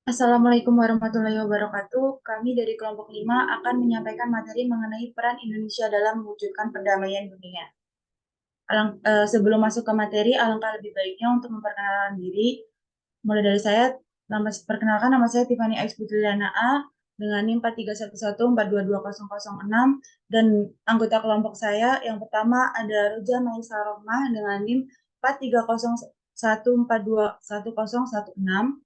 Assalamualaikum warahmatullahi wabarakatuh. Kami dari kelompok 5 akan menyampaikan materi mengenai peran Indonesia dalam mewujudkan perdamaian dunia. Sebelum masuk ke materi, alangkah lebih baiknya untuk memperkenalkan diri. Mulai dari saya, perkenalkan nama saya Tiffany X Putriana A dengan NIM 4311422006 dan anggota kelompok saya yang pertama ada Roja Maisa Rohmah dengan NIM 4301421016.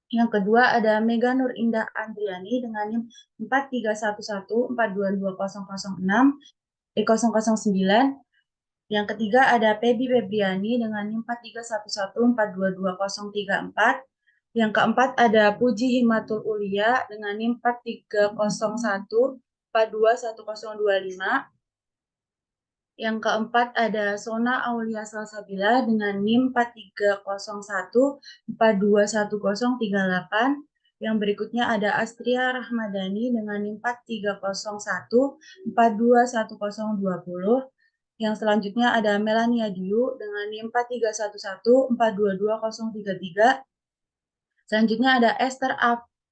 Yang kedua ada Mega Nur Indah Andriani dengan NIM 4311422006. Yang ketiga ada Pebi Febriani dengan NIM 4311422034. Yang keempat ada Puji Himatul Ulia dengan NIM 4301421025. Yang keempat ada Sona Aulia Salsabila dengan NIM 4301421038. Yang berikutnya ada Astria Rahmadani dengan NIM 4301421020. Yang selanjutnya ada Melania Diu dengan NIM 4311422033. Selanjutnya ada Esther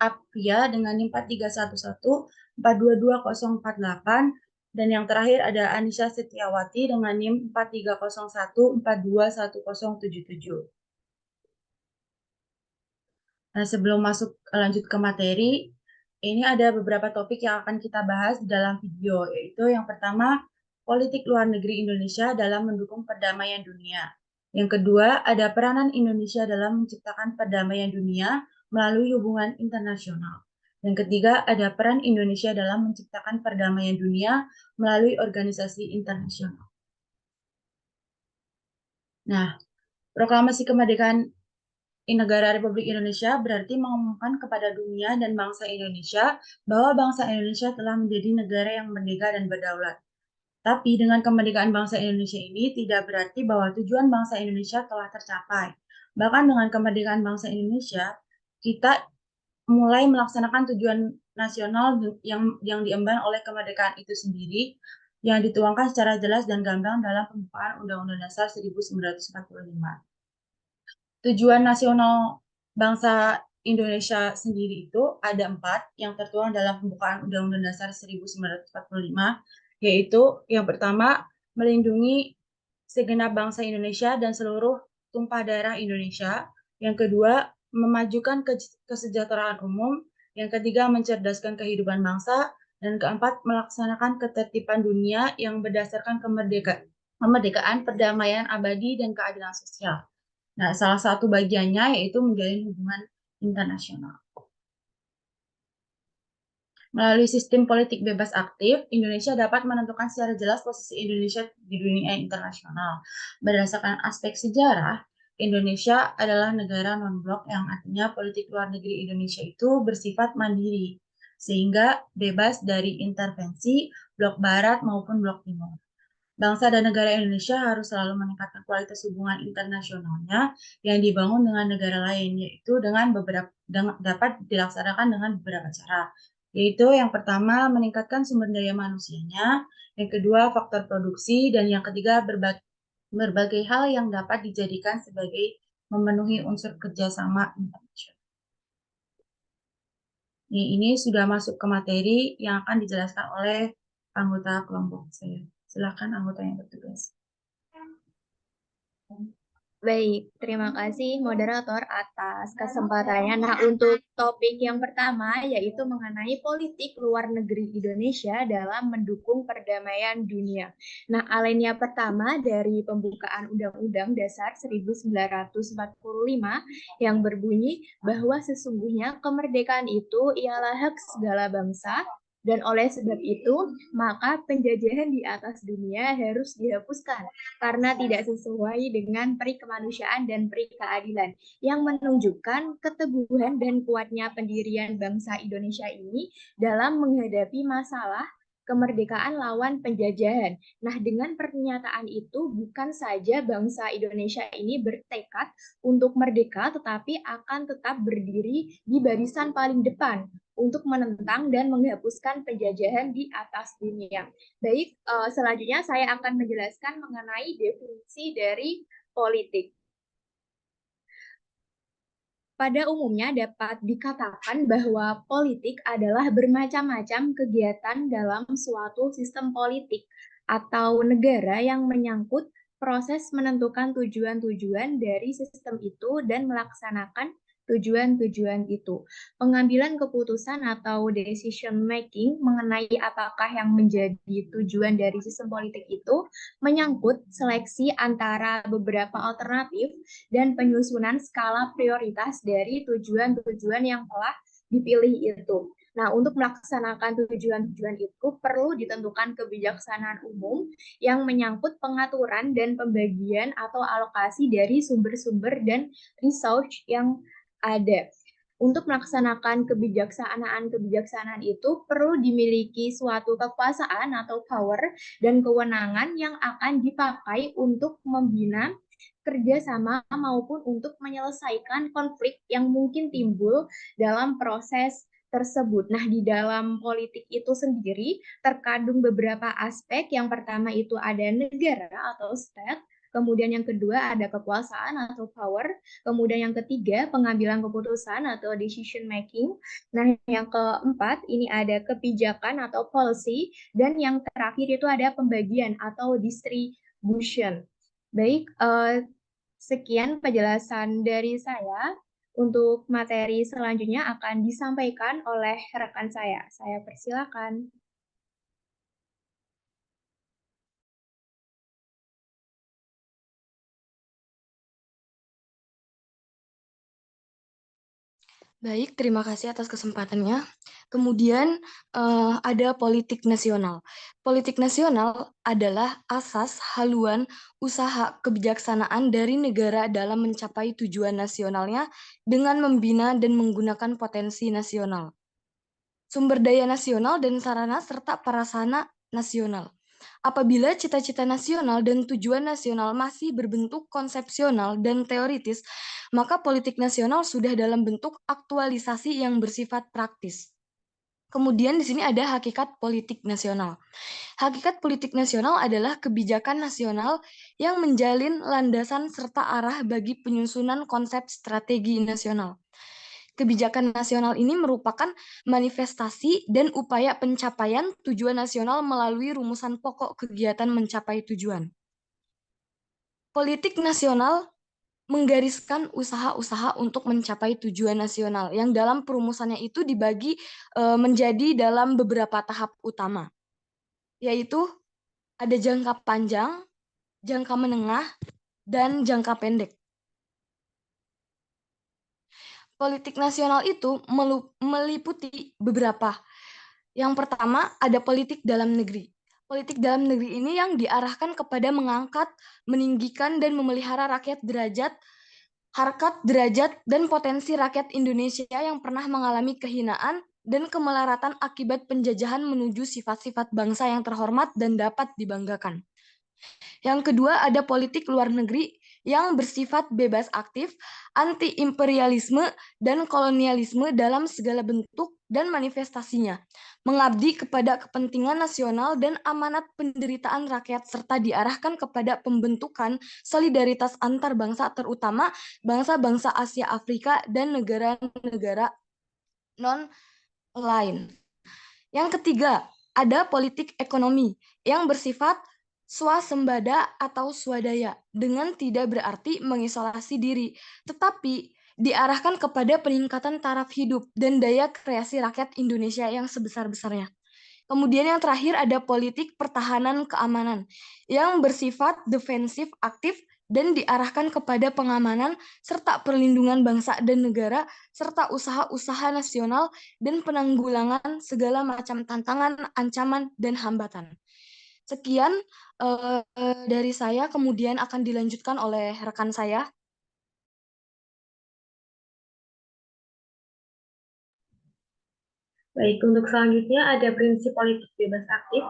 Apia dengan NIM 4311422048. Dan yang terakhir ada Anisha Setiawati dengan NIM 4301421077. Nah, sebelum lanjut ke materi, ini ada beberapa topik yang akan kita bahas di dalam video, yaitu yang pertama, politik luar negeri Indonesia dalam mendukung perdamaian dunia. Yang kedua, ada peranan Indonesia dalam menciptakan perdamaian dunia melalui hubungan internasional. Yang ketiga, ada peran Indonesia dalam menciptakan perdamaian dunia melalui organisasi internasional. Nah, proklamasi kemerdekaan Negara Republik Indonesia berarti mengumumkan kepada dunia dan bangsa Indonesia bahwa bangsa Indonesia telah menjadi negara yang merdeka dan berdaulat. Tapi dengan kemerdekaan bangsa Indonesia ini tidak berarti bahwa tujuan bangsa Indonesia telah tercapai. Bahkan dengan kemerdekaan bangsa Indonesia, kita mulai melaksanakan tujuan nasional yang diemban oleh kemerdekaan itu sendiri, yang dituangkan secara jelas dan gamblang dalam pembukaan Undang-Undang Dasar 1945. Tujuan nasional bangsa Indonesia sendiri itu ada 4 yang tertuang dalam pembukaan Undang-Undang Dasar 1945, yaitu yang pertama, melindungi segenap bangsa Indonesia dan seluruh tumpah darah Indonesia. Yang kedua, memajukan kesejahteraan umum. Yang ketiga, mencerdaskan kehidupan bangsa. Dan keempat, melaksanakan ketertiban dunia yang berdasarkan kemerdekaan, perdamaian abadi, dan keadilan sosial. Nah, salah satu bagiannya yaitu menjalin hubungan internasional. Melalui sistem politik bebas aktif, Indonesia dapat menentukan secara jelas posisi Indonesia di dunia internasional. Berdasarkan aspek sejarah, Indonesia adalah negara non-blok yang artinya politik luar negeri Indonesia itu bersifat mandiri, sehingga bebas dari intervensi blok barat maupun blok timur. Bangsa dan negara Indonesia harus selalu meningkatkan kualitas hubungan internasionalnya yang dibangun dengan negara lain, yaitu dapat dilaksanakan dengan beberapa cara. Yaitu yang pertama, meningkatkan sumber daya manusianya, yang kedua, faktor produksi, dan yang ketiga, berbagai hal yang dapat dijadikan sebagai memenuhi unsur kerjasama internasional. Ini sudah masuk ke materi yang akan dijelaskan oleh anggota kelompok saya. Silakan anggota yang bertugas. Baik, terima kasih moderator atas kesempatannya. Nah, untuk topik yang pertama yaitu mengenai politik luar negeri Indonesia dalam mendukung perdamaian dunia. Nah, alinea pertama dari pembukaan Undang-Undang Dasar 1945 yang berbunyi bahwa sesungguhnya kemerdekaan itu ialah hak segala bangsa. Dan oleh sebab itu, maka penjajahan di atas dunia harus dihapuskan karena tidak sesuai dengan peri kemanusiaan dan peri keadilan yang menunjukkan keteguhan dan kuatnya pendirian bangsa Indonesia ini dalam menghadapi masalah kemerdekaan lawan penjajahan. Nah, dengan pernyataan itu bukan saja bangsa Indonesia ini bertekad untuk merdeka, tetapi akan tetap berdiri di barisan paling depan untuk menentang dan menghapuskan penjajahan di atas dunia. Baik, selanjutnya saya akan menjelaskan mengenai definisi dari politik. Pada umumnya dapat dikatakan bahwa politik adalah bermacam-macam kegiatan dalam suatu sistem politik atau negara yang menyangkut proses menentukan tujuan-tujuan dari sistem itu dan melaksanakan tujuan-tujuan itu. Pengambilan keputusan atau decision making mengenai apakah yang menjadi tujuan dari sistem politik itu menyangkut seleksi antara beberapa alternatif dan penyusunan skala prioritas dari tujuan-tujuan yang telah dipilih itu. Nah, untuk melaksanakan tujuan-tujuan itu perlu ditentukan kebijaksanaan umum yang menyangkut pengaturan dan pembagian atau alokasi dari sumber-sumber dan research yang ada. Untuk melaksanakan kebijaksanaan-kebijaksanaan itu perlu dimiliki suatu kekuasaan atau power dan kewenangan yang akan dipakai untuk membina kerjasama maupun untuk menyelesaikan konflik yang mungkin timbul dalam proses tersebut. Nah, di dalam politik itu sendiri terkandung beberapa aspek. Yang pertama itu ada negara atau state, kemudian yang kedua ada kekuasaan atau power, kemudian yang ketiga pengambilan keputusan atau decision making. Nah, yang keempat ini ada kebijakan atau policy, dan yang terakhir itu ada pembagian atau distribution. Baik, sekian penjelasan dari saya. Untuk materi selanjutnya akan disampaikan oleh rekan saya. Saya persilakan. Baik, terima kasih atas kesempatannya. Kemudian ada politik nasional. Politik nasional adalah asas haluan usaha kebijaksanaan dari negara dalam mencapai tujuan nasionalnya dengan membina dan menggunakan potensi nasional, sumber daya nasional dan sarana serta prasarana nasional. Apabila cita-cita nasional dan tujuan nasional masih berbentuk konsepsional dan teoritis, maka politik nasional sudah dalam bentuk aktualisasi yang bersifat praktis. Kemudian di sini ada hakikat politik nasional. Hakikat politik nasional adalah kebijakan nasional yang menjalin landasan serta arah bagi penyusunan konsep strategi nasional. Kebijakan nasional ini merupakan manifestasi dan upaya pencapaian tujuan nasional melalui rumusan pokok kegiatan mencapai tujuan. Politik nasional menggariskan usaha-usaha untuk mencapai tujuan nasional yang dalam perumusannya itu dibagi menjadi dalam beberapa tahap utama, yaitu ada jangka panjang, jangka menengah, dan jangka pendek. Politik nasional itu meliputi beberapa. Yang pertama, ada politik dalam negeri. Politik dalam negeri ini yang diarahkan kepada mengangkat, meninggikan, dan memelihara rakyat derajat, harkat derajat, dan potensi rakyat Indonesia yang pernah mengalami kehinaan dan kemelaratan akibat penjajahan menuju sifat-sifat bangsa yang terhormat dan dapat dibanggakan. Yang kedua, ada politik luar negeri yang bersifat bebas aktif, anti-imperialisme dan kolonialisme dalam segala bentuk dan manifestasinya, mengabdi kepada kepentingan nasional dan amanat penderitaan rakyat, serta diarahkan kepada pembentukan solidaritas antar bangsa, terutama bangsa-bangsa Asia Afrika dan negara-negara non-lain. Yang ketiga, ada politik ekonomi yang bersifat swasembada atau swadaya, dengan tidak berarti mengisolasi diri, tetapi diarahkan kepada peningkatan taraf hidup dan daya kreasi rakyat Indonesia yang sebesar-besarnya. Kemudian yang terakhir ada politik pertahanan keamanan yang bersifat defensif aktif dan diarahkan kepada pengamanan serta perlindungan bangsa dan negara serta usaha-usaha nasional dan penanggulangan segala macam tantangan, ancaman, dan hambatan. Sekian dari saya, kemudian akan dilanjutkan oleh rekan saya. Baik, untuk selanjutnya ada prinsip politik bebas aktif,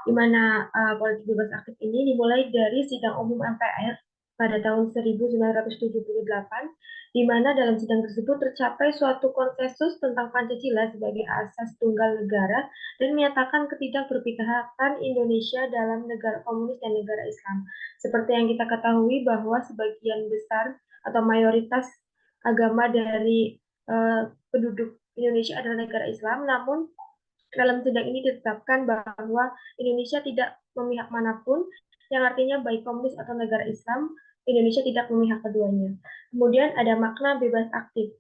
di mana politik bebas aktif ini dimulai dari Sidang Umum MPR pada tahun 1978, di mana dalam sidang tersebut tercapai suatu konsensus tentang Pancasila sebagai asas tunggal negara dan menyatakan ketidakberpihakan Indonesia dalam negara komunis dan negara Islam. Seperti yang kita ketahui bahwa sebagian besar atau mayoritas agama dari penduduk Indonesia adalah negara Islam, namun dalam sidang ini ditetapkan bahwa Indonesia tidak memihak manapun, yang artinya baik komunis atau negara Islam, Indonesia tidak memihak keduanya. Kemudian ada makna bebas aktif.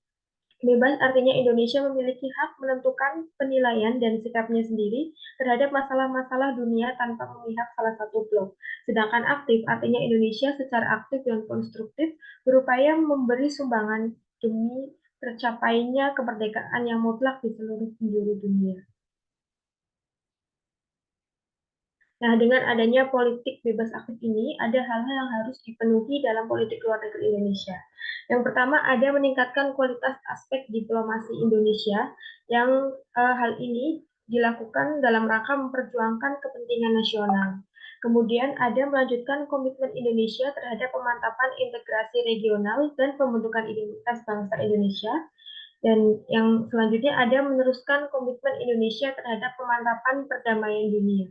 Bebas artinya Indonesia memiliki hak menentukan penilaian dan sikapnya sendiri terhadap masalah-masalah dunia tanpa memihak salah satu blok. Sedangkan aktif artinya Indonesia secara aktif dan konstruktif berupaya memberi sumbangan demi tercapainya kemerdekaan yang mutlak di seluruh penjuru dunia. Nah, dengan adanya politik bebas aktif ini, ada hal-hal yang harus dipenuhi dalam politik luar negeri Indonesia. Yang pertama, ada meningkatkan kualitas aspek diplomasi Indonesia, yang hal ini dilakukan dalam rangka memperjuangkan kepentingan nasional. Kemudian ada melanjutkan komitmen Indonesia terhadap pemantapan integrasi regional dan pembentukan identitas bangsa Indonesia. Dan yang selanjutnya ada meneruskan komitmen Indonesia terhadap pemantapan perdamaian dunia.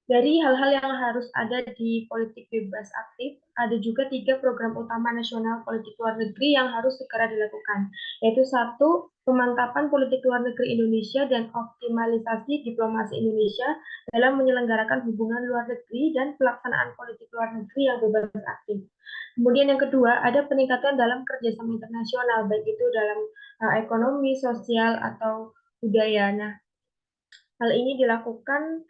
Dari hal-hal yang harus ada di politik bebas aktif, ada juga 3 program utama nasional politik luar negeri yang harus segera dilakukan, yaitu 1, pemantapan politik luar negeri Indonesia dan optimalisasi diplomasi Indonesia dalam menyelenggarakan hubungan luar negeri dan pelaksanaan politik luar negeri yang bebas aktif. Kemudian yang kedua, ada peningkatan dalam kerjasama internasional, baik itu dalam ekonomi, sosial, atau budaya. Nah, hal ini dilakukan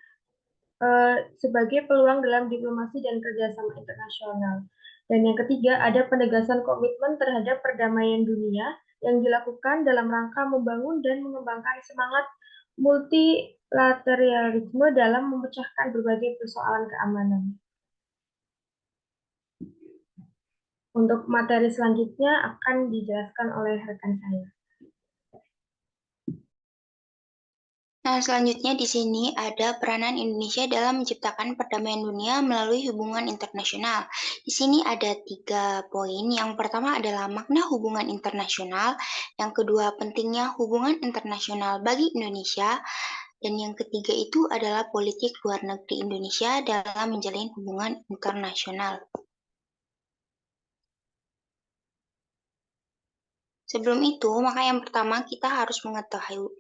sebagai peluang dalam diplomasi dan kerjasama internasional. Dan yang ketiga, ada penegasan komitmen terhadap perdamaian dunia yang dilakukan dalam rangka membangun dan mengembangkan semangat multilateralisme dalam memecahkan berbagai persoalan keamanan. Untuk materi selanjutnya akan dijelaskan oleh rekan saya. Nah, selanjutnya di sini ada peranan Indonesia dalam menciptakan perdamaian dunia melalui hubungan internasional. Di sini ada 3 poin. Yang pertama adalah makna hubungan internasional, yang kedua pentingnya hubungan internasional bagi Indonesia, dan yang ketiga itu adalah politik luar negeri Indonesia dalam menjalin hubungan internasional. Sebelum itu, maka yang pertama kita harus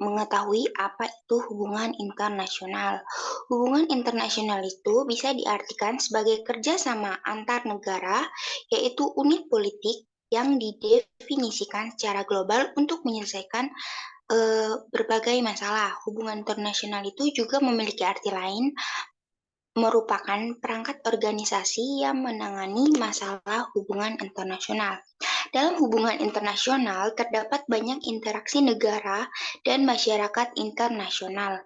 mengetahui apa itu hubungan internasional. Hubungan internasional itu bisa diartikan sebagai kerjasama antar negara, yaitu unit politik yang didefinisikan secara global untuk menyelesaikan berbagai masalah. Hubungan internasional itu juga memiliki arti lain, merupakan perangkat organisasi yang menangani masalah hubungan internasional. Dalam hubungan internasional, terdapat banyak interaksi negara dan masyarakat internasional.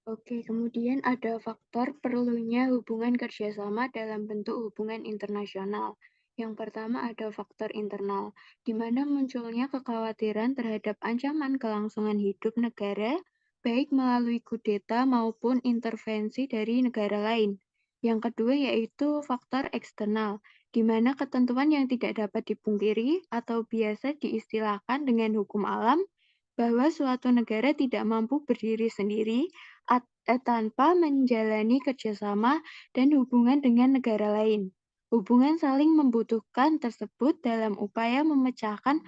Oke, kemudian ada faktor perlunya hubungan kerjasama dalam bentuk hubungan internasional. Yang pertama ada faktor internal, di mana munculnya kekhawatiran terhadap ancaman kelangsungan hidup negara, baik melalui kudeta maupun intervensi dari negara lain. Yang kedua yaitu faktor eksternal, di mana ketentuan yang tidak dapat dipungkiri atau biasa diistilahkan dengan hukum alam, bahwa suatu negara tidak mampu berdiri sendiri tanpa menjalani kerjasama dan hubungan dengan negara lain. Hubungan saling membutuhkan tersebut dalam upaya memecahkan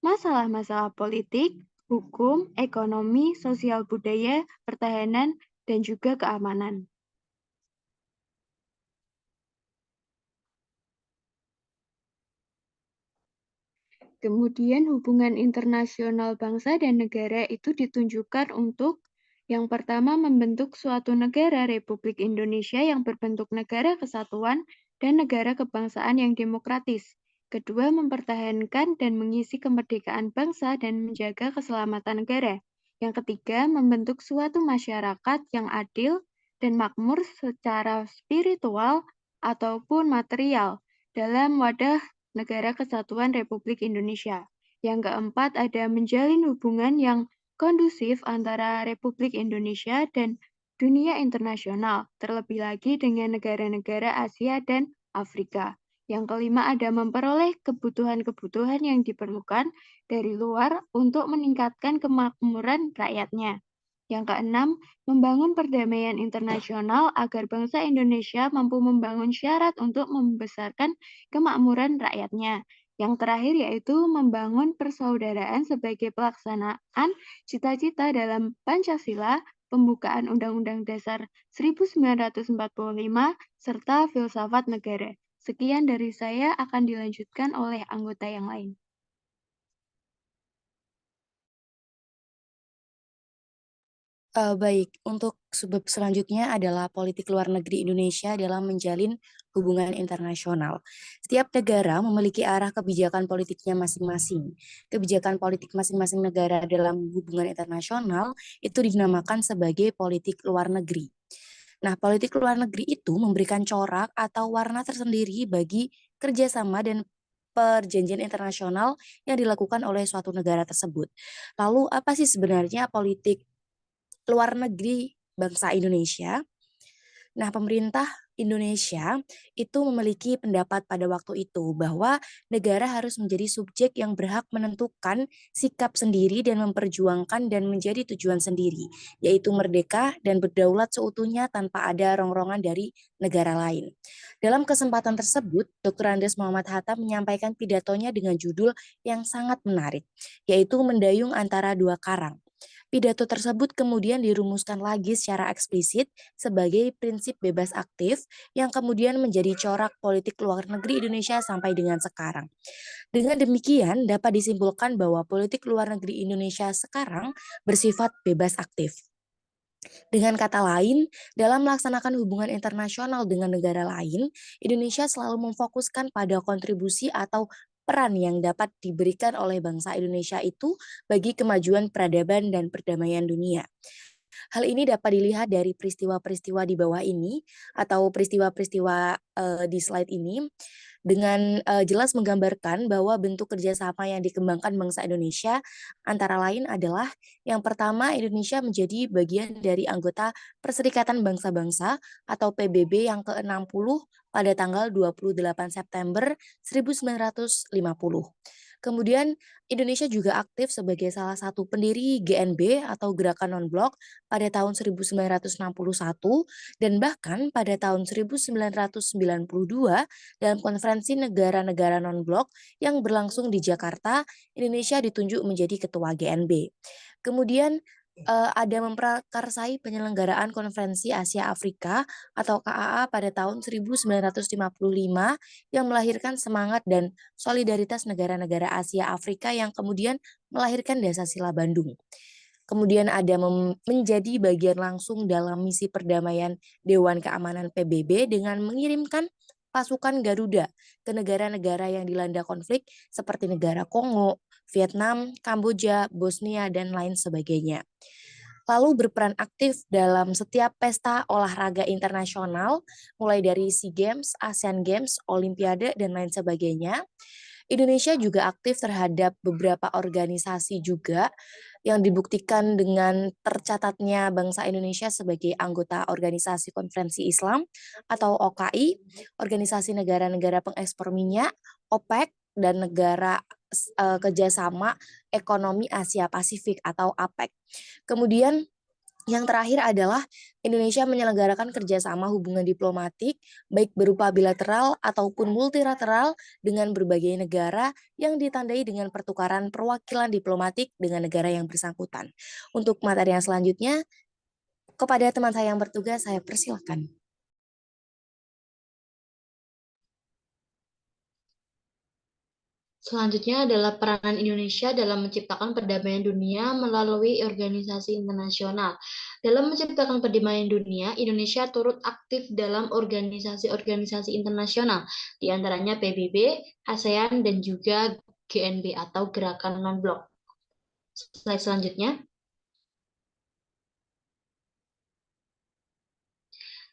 masalah-masalah politik, hukum, ekonomi, sosial budaya, pertahanan, dan juga keamanan. Kemudian hubungan internasional bangsa dan negara itu ditunjukkan untuk yang pertama membentuk suatu negara Republik Indonesia yang berbentuk negara kesatuan dan negara kebangsaan yang demokratis. Kedua, mempertahankan dan mengisi kemerdekaan bangsa dan menjaga keselamatan negara. Yang ketiga, membentuk suatu masyarakat yang adil dan makmur secara spiritual ataupun material dalam wadah Negara Kesatuan Republik Indonesia. Yang keempat, ada menjalin hubungan yang kondusif antara Republik Indonesia dan dunia internasional, terlebih lagi dengan negara-negara Asia dan Afrika. Yang kelima ada memperoleh kebutuhan-kebutuhan yang diperlukan dari luar untuk meningkatkan kemakmuran rakyatnya. Yang keenam, membangun perdamaian internasional agar bangsa Indonesia mampu membangun syarat untuk membesarkan kemakmuran rakyatnya. Yang terakhir yaitu membangun persaudaraan sebagai pelaksanaan cita-cita dalam Pancasila, pembukaan Undang-Undang Dasar 1945, serta filsafat negara. Sekian dari saya, akan dilanjutkan oleh anggota yang lain. Baik, untuk subbab selanjutnya adalah politik luar negeri Indonesia dalam menjalin hubungan internasional. Setiap negara memiliki arah kebijakan politiknya masing-masing. Kebijakan politik masing-masing negara dalam hubungan internasional itu dinamakan sebagai politik luar negeri. Nah, politik luar negeri itu memberikan corak atau warna tersendiri bagi kerjasama dan perjanjian internasional yang dilakukan oleh suatu negara tersebut. Lalu, apa sih sebenarnya politik luar negeri bangsa Indonesia? Nah, pemerintah Indonesia itu memiliki pendapat pada waktu itu bahwa negara harus menjadi subjek yang berhak menentukan sikap sendiri dan memperjuangkan dan menjadi tujuan sendiri, yaitu merdeka dan berdaulat seutuhnya tanpa ada rongrongan dari negara lain. Dalam kesempatan tersebut, Dr. Andes Muhammad Hatta menyampaikan pidatonya dengan judul yang sangat menarik, yaitu Mendayung Antara Dua Karang. Pidato tersebut kemudian dirumuskan lagi secara eksplisit sebagai prinsip bebas aktif yang kemudian menjadi corak politik luar negeri Indonesia sampai dengan sekarang. Dengan demikian dapat disimpulkan bahwa politik luar negeri Indonesia sekarang bersifat bebas aktif. Dengan kata lain, dalam melaksanakan hubungan internasional dengan negara lain, Indonesia selalu memfokuskan pada kontribusi atau peran yang dapat diberikan oleh bangsa Indonesia itu bagi kemajuan peradaban dan perdamaian dunia. Hal ini dapat dilihat dari peristiwa-peristiwa di bawah ini atau peristiwa-peristiwa di slide ini dengan jelas menggambarkan bahwa bentuk kerjasama yang dikembangkan bangsa Indonesia antara lain adalah yang pertama, Indonesia menjadi bagian dari anggota Perserikatan Bangsa-Bangsa atau PBB yang ke-60 pada tanggal 28 September 1950. Kemudian Indonesia juga aktif sebagai salah satu pendiri GNB atau Gerakan Non-Blok pada tahun 1961 dan bahkan pada tahun 1992 dalam konferensi negara-negara non-blok yang berlangsung di Jakarta, Indonesia ditunjuk menjadi ketua GNB. Kemudian ada memprakarsai penyelenggaraan konferensi Asia Afrika atau KAA pada tahun 1955 yang melahirkan semangat dan solidaritas negara-negara Asia Afrika yang kemudian melahirkan Dasar-Sila Bandung. Kemudian ada menjadi bagian langsung dalam misi perdamaian Dewan Keamanan PBB dengan mengirimkan pasukan Garuda ke negara-negara yang dilanda konflik seperti negara Kongo, Vietnam, Kamboja, Bosnia, dan lain sebagainya. Lalu berperan aktif dalam setiap pesta olahraga internasional, mulai dari SEA Games, ASEAN Games, Olimpiade, dan lain sebagainya. Indonesia juga aktif terhadap beberapa organisasi juga yang dibuktikan dengan tercatatnya bangsa Indonesia sebagai anggota Organisasi Konferensi Islam atau OKI, Organisasi Negara-Negara Pengekspor Minyak, OPEC, dan Negara Kerjasama Ekonomi Asia Pasifik atau APEC. Kemudian yang terakhir adalah Indonesia menyelenggarakan kerjasama hubungan diplomatik, baik berupa bilateral ataupun multilateral dengan berbagai negara yang ditandai dengan pertukaran perwakilan diplomatik dengan negara yang bersangkutan. Untuk materi yang selanjutnya, kepada teman saya yang bertugas, saya persilakan. Selanjutnya adalah peranan Indonesia dalam menciptakan perdamaian dunia melalui organisasi internasional. Dalam menciptakan perdamaian dunia, Indonesia turut aktif dalam organisasi-organisasi internasional, di antaranya PBB, ASEAN, dan juga GNB atau Gerakan Non-Blok. Slide selanjutnya.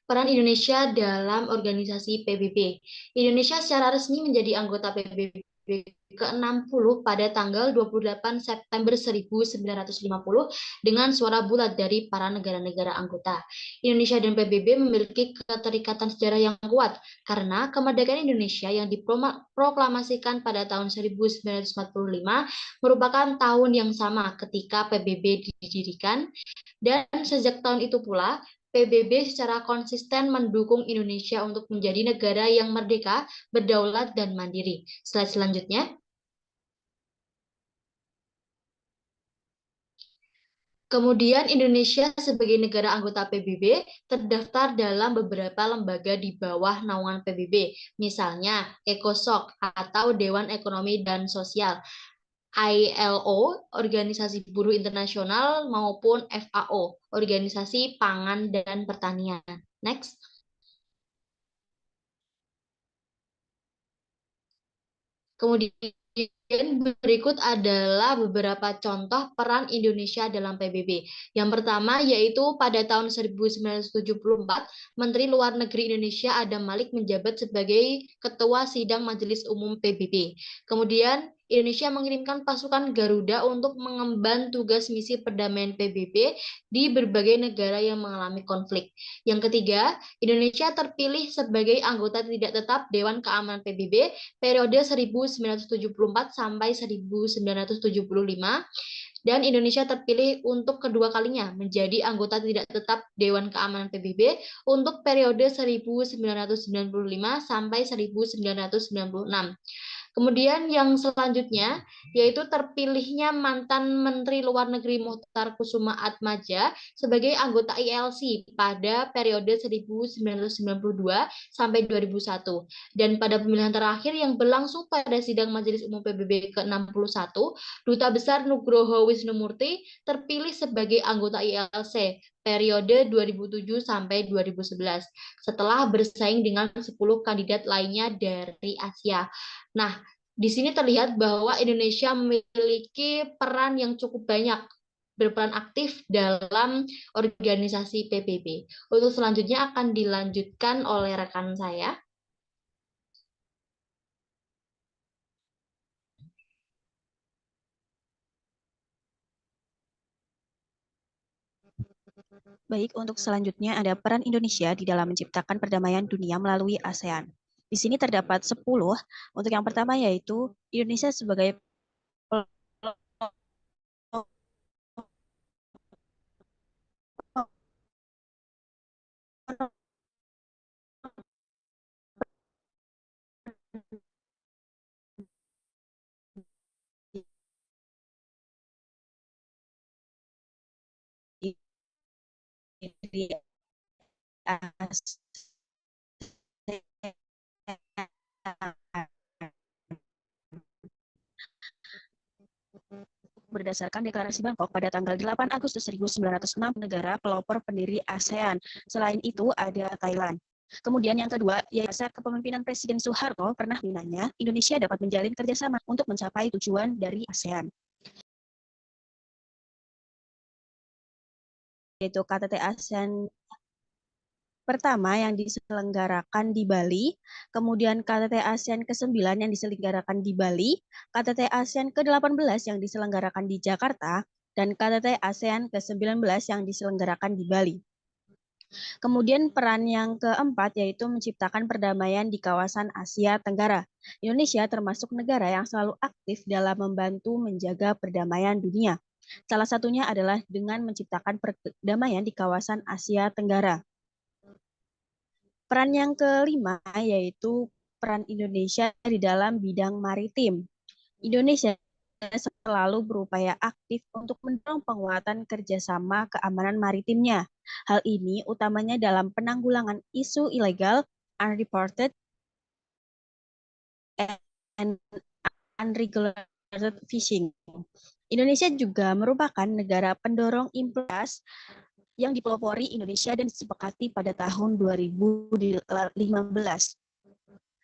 Peran Indonesia dalam organisasi PBB. Indonesia secara resmi menjadi anggota PBB ke-60 pada tanggal 28 September 1950 dengan suara bulat dari para negara-negara anggota. Indonesia dan PBB memiliki keterikatan sejarah yang kuat karena kemerdekaan Indonesia yang diproklamasikan pada tahun 1945 merupakan tahun yang sama ketika PBB didirikan, dan sejak tahun itu pula PBB secara konsisten mendukung Indonesia untuk menjadi negara yang merdeka, berdaulat, dan mandiri. Slide selanjutnya. Kemudian Indonesia sebagai negara anggota PBB terdaftar dalam beberapa lembaga di bawah naungan PBB, misalnya ECOSOC atau Dewan Ekonomi dan Sosial, ILO, Organisasi Buruh Internasional, maupun FAO, Organisasi Pangan dan Pertanian. Next. Kemudian berikut adalah beberapa contoh peran Indonesia dalam PBB. Yang pertama yaitu pada tahun 1974, Menteri Luar Negeri Indonesia Adam Malik menjabat sebagai Ketua Sidang Majelis Umum PBB. Kemudian Indonesia mengirimkan pasukan Garuda untuk mengemban tugas misi perdamaian PBB di berbagai negara yang mengalami konflik. Yang ketiga, Indonesia terpilih sebagai anggota tidak tetap Dewan Keamanan PBB periode 1974 sampai 1975, dan Indonesia terpilih untuk kedua kalinya menjadi anggota tidak tetap Dewan Keamanan PBB untuk periode 1995 sampai 1996. Kemudian yang selanjutnya yaitu terpilihnya mantan Menteri Luar Negeri Muchtar Kusuma Atmaja sebagai anggota ILC pada periode 1992 sampai 2001. Dan pada pemilihan terakhir yang berlangsung pada sidang Majelis Umum PBB ke-61, Duta Besar Nugroho Wisnumurti terpilih sebagai anggota ILC periode 2007 sampai 2011 setelah bersaing dengan 10 kandidat lainnya dari Asia. Nah, di sini terlihat bahwa Indonesia memiliki peran yang cukup banyak, berperan aktif dalam organisasi PBB. Untuk selanjutnya akan dilanjutkan oleh rekan saya. Baik, untuk selanjutnya ada peran Indonesia di dalam menciptakan perdamaian dunia melalui ASEAN. Di sini terdapat 10. Untuk yang pertama yaitu Indonesia sebagai di berdasarkan deklarasi Bangkok pada tanggal 8 Agustus 1906 negara pelopor pendiri ASEAN. Selain itu ada Thailand. Kemudian yang kedua, yaitu saat kepemimpinan Presiden Soeharto pernah binanya, Indonesia dapat menjalin kerjasama untuk mencapai tujuan dari ASEAN. Yaitu KTT ASEAN pertama yang diselenggarakan di Bali, kemudian KTT ASEAN ke-9 yang diselenggarakan di Bali, KTT ASEAN ke-18 yang diselenggarakan di Jakarta, dan KTT ASEAN ke-19 yang diselenggarakan di Bali. Kemudian peran yang keempat yaitu menciptakan perdamaian di kawasan Asia Tenggara. Indonesia termasuk negara yang selalu aktif dalam membantu menjaga perdamaian dunia. Salah satunya adalah dengan menciptakan perdamaian di kawasan Asia Tenggara. Peran yang kelima yaitu peran Indonesia di dalam bidang maritim. Indonesia selalu berupaya aktif untuk mendorong penguatan kerjasama keamanan maritimnya. Hal ini utamanya dalam penanggulangan isu ilegal, unreported, and unregulated fishing. Indonesia juga merupakan negara pendorong implementasi yang dipelopori Indonesia dan disepakati pada tahun 2015.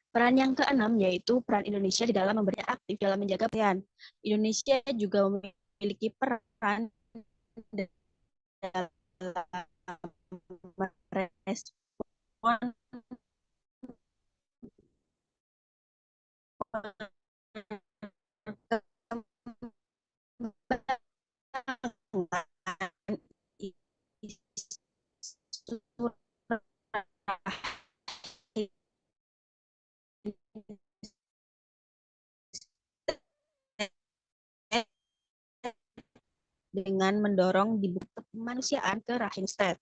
Peran yang keenam yaitu peran Indonesia di dalam memberi aktif dalam menjaga perdamaian. Indonesia juga memiliki peran dalam merespon isu dengan mendorong dibuka kemanusiaan ke rahim state.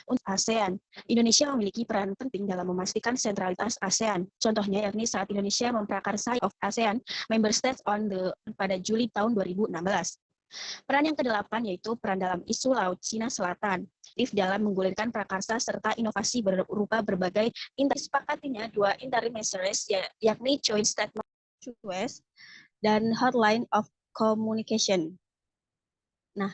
Untuk ASEAN, Indonesia memiliki peran penting dalam memastikan sentralitas ASEAN. Contohnya yakni saat Indonesia memprakarsai of ASEAN Member States pada Juli tahun 2016. Peran yang ke-8 yaitu peran dalam isu Laut Cina Selatan, dalam menggulirkan prakarsa serta inovasi berupa berbagai disepakatinya dua interim measures yakni Joint Statement West dan Hotline of Communication. Nah,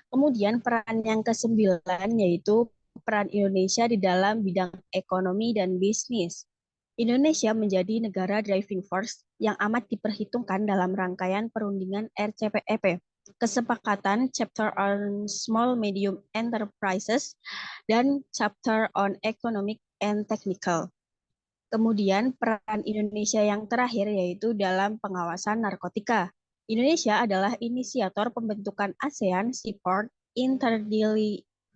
kemudian peran yang ke-9 yaitu peran Indonesia di dalam bidang ekonomi dan bisnis. Indonesia menjadi negara driving force yang amat diperhitungkan dalam rangkaian perundingan RCEP, kesepakatan Chapter on Small Medium Enterprises, dan Chapter on Economic and Technical. Kemudian peran Indonesia yang terakhir yaitu dalam pengawasan narkotika. Indonesia adalah inisiator pembentukan ASEAN Seaport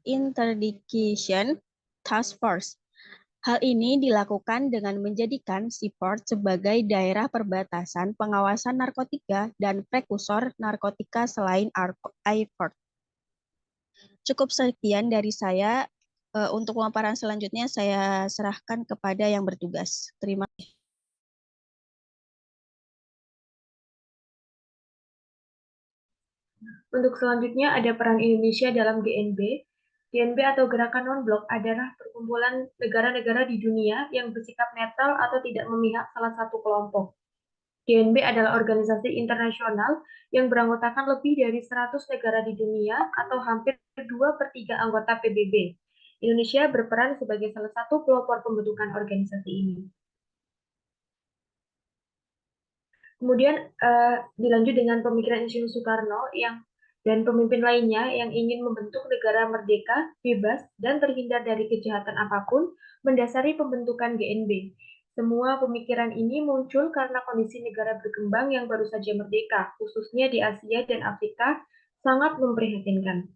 Interdiction Task Force. Hal ini dilakukan dengan menjadikan Seaport sebagai daerah perbatasan pengawasan narkotika dan prekursor narkotika selain airport. Cukup sekian dari saya. Untuk pemaparan selanjutnya saya serahkan kepada yang bertugas. Terima kasih. Untuk selanjutnya ada peran Indonesia dalam GNB. GNB atau Gerakan Non-Blok adalah perkumpulan negara-negara di dunia yang bersikap netral atau tidak memihak salah satu kelompok. GNB adalah organisasi internasional yang beranggotakan lebih dari 100 negara di dunia atau hampir 2/3 anggota PBB. Indonesia berperan sebagai salah satu pelopor pembentukan organisasi ini. Kemudian dilanjut dengan pemikiran Insinyur Soekarno dan pemimpin lainnya yang ingin membentuk negara merdeka, bebas, dan terhindar dari kejahatan apapun mendasari pembentukan GNB. Semua pemikiran ini muncul karena kondisi negara berkembang yang baru saja merdeka, khususnya di Asia dan Afrika, sangat memprihatinkan.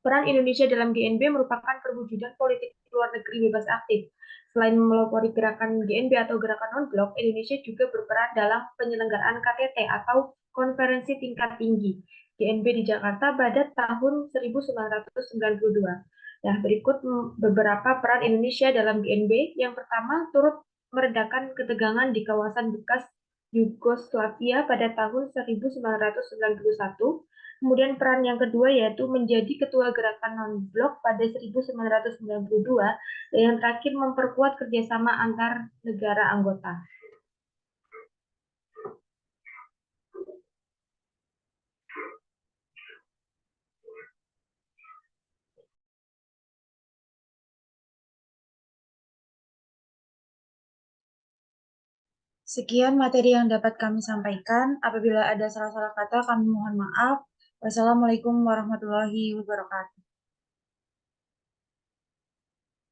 Peran Indonesia dalam GNB merupakan perwujudan politik luar negeri bebas aktif. Selain melopori gerakan GNB atau gerakan non-blok, Indonesia juga berperan dalam penyelenggaraan KTT atau Konferensi Tingkat Tinggi GNB di Jakarta pada tahun 1992. Nah, berikut beberapa peran Indonesia dalam GNB. Yang pertama, turut meredakan ketegangan di kawasan bekas Yugoslavia pada tahun 1991. Kemudian peran yang kedua yaitu menjadi ketua gerakan non-blok pada 1992 dan yang terakhir memperkuat kerjasama antar negara anggota. Sekian materi yang dapat kami sampaikan. Apabila ada salah-salah kata, kami mohon maaf. Wassalamualaikum warahmatullahi wabarakatuh.